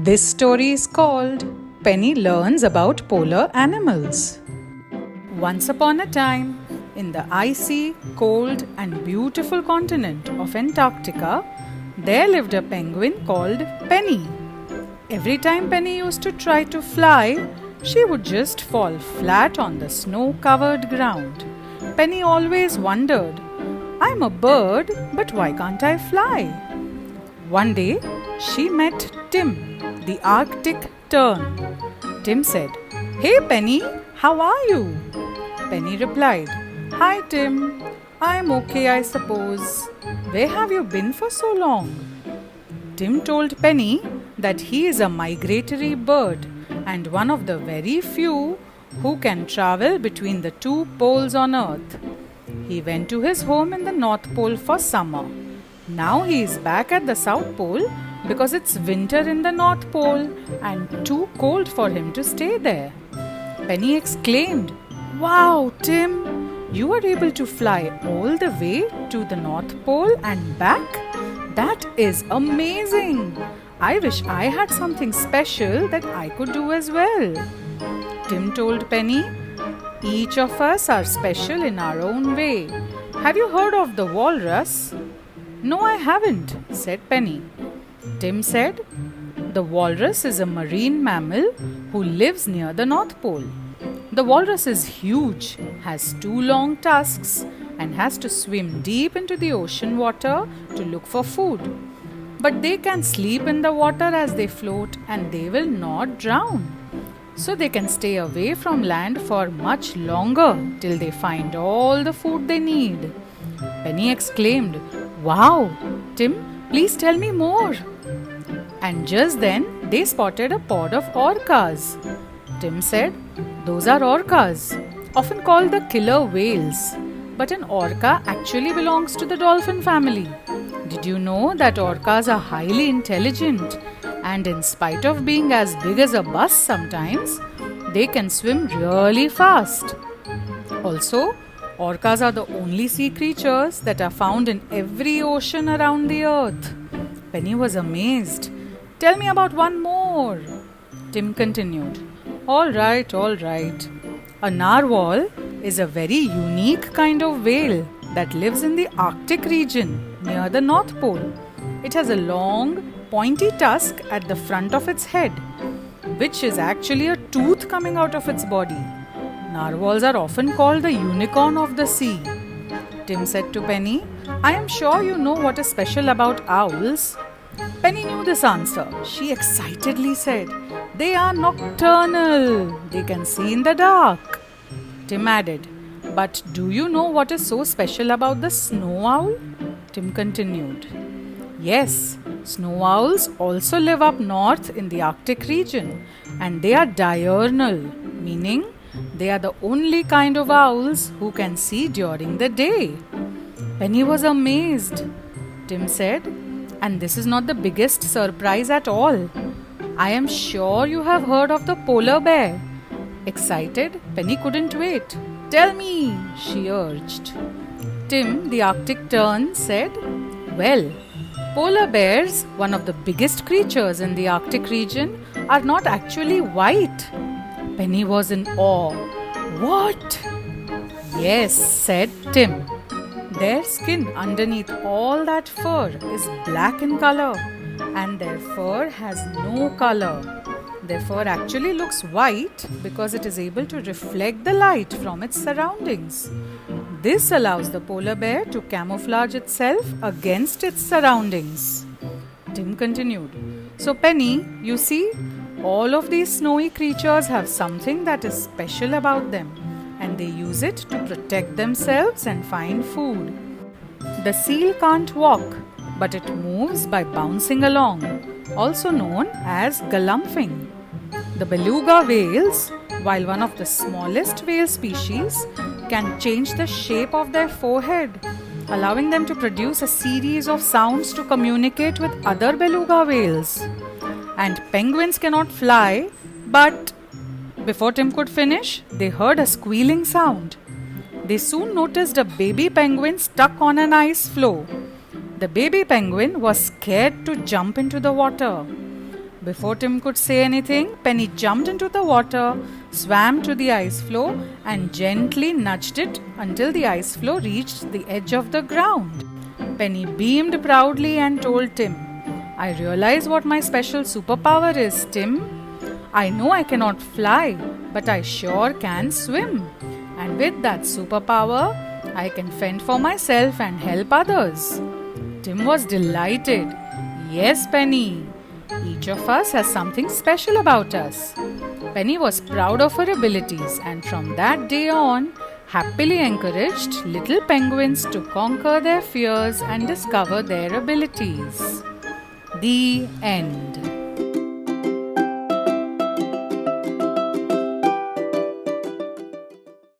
This story is called Penny Learns About Polar Animals. Once upon a time, in the icy, cold, and beautiful continent of Antarctica, there lived a penguin called Penny. Every time Penny used to try to fly, she would just fall flat on the snow-covered ground. Penny always wondered, "I'm a bird, but why can't I fly?" One day, she met Tim, the Arctic tern. Tim said, "Hey Penny, how are you?" Penny replied, "Hi Tim, I'm okay I suppose. Where have you been for so long?" Tim told Penny that he is a migratory bird and one of the very few who can travel between the two poles on Earth. He went to his home in the North Pole for summer. Now he is back at the South Pole because it's winter in the North Pole and too cold for him to stay there. Penny exclaimed, "Wow, Tim, you were able to fly all the way to the North Pole and back? That is amazing! I wish I had something special that I could do as well." Tim told Penny, "Each of us are special in our own way. Have you heard of the walrus?" "No, I haven't," said Penny. Tim said, "The walrus is a marine mammal who lives near the North Pole. The walrus is huge, has 2 long tusks, and has to swim deep into the ocean water to look for food. But they can sleep in the water as they float and they will not drown. So they can stay away from land for much longer till they find all the food they need." Penny exclaimed, "Wow, Tim, please tell me more." And just then they spotted a pod of orcas. Tim said, "Those are orcas, often called the killer whales. But an orca actually belongs to the dolphin family. Did you know that orcas are highly intelligent and in spite of being as big as a bus sometimes, they can swim really fast? Also, orcas are the only sea creatures that are found in every ocean around the earth." Penny was amazed. "Tell me about one more," Tim continued. All right. A narwhal is a very unique kind of whale that lives in the Arctic region near the North Pole. It has a long, pointy tusk at the front of its head, which is actually a tooth coming out of its body. Narwhals are often called the unicorn of the sea. Tim said to Penny, "I am sure you know what is special about owls." Penny knew this answer. She excitedly said, "They are nocturnal. They can see in the dark." Tim added, "But do you know what is so special about the snow owl?" Tim continued, "Yes, snow owls also live up north in the Arctic region, and they are diurnal, meaning they are the only kind of owls who can see during the day." Penny was amazed. Tim said, "And this is not the biggest surprise at all. I am sure you have heard of the polar bear." Excited, Penny couldn't wait. "Tell me," she urged. Tim, the Arctic tern, said, "Well, polar bears, one of the biggest creatures in the Arctic region, are not actually white." Penny was in awe. "What?" "Yes," said Tim. "Their skin underneath all that fur is black in color, and their fur has no color. Their fur actually looks white because it is able to reflect the light from its surroundings. This allows the polar bear to camouflage itself against its surroundings." Tim continued, "So Penny, you see, all of these snowy creatures have something that is special about them, and they use it to protect themselves and find food. The seal can't walk, but it moves by bouncing along, also known as galumphing. The beluga whales, while one of the smallest whale species, can change the shape of their forehead, allowing them to produce a series of sounds to communicate with other beluga whales. And penguins cannot fly, but..." Before Tim could finish, they heard a squealing sound. They soon noticed a baby penguin stuck on an ice floe. The baby penguin was scared to jump into the water. Before Tim could say anything, Penny jumped into the water, swam to the ice floe, and gently nudged it until the ice floe reached the edge of the ground. Penny beamed proudly and told Tim, "I realize what my special superpower is, Tim. I know I cannot fly, but I sure can swim. And with that superpower, I can fend for myself and help others." Tim was delighted. "Yes, Penny. Each of us has something special about us." Penny was proud of her abilities and from that day on, happily encouraged little penguins to conquer their fears and discover their abilities. The end.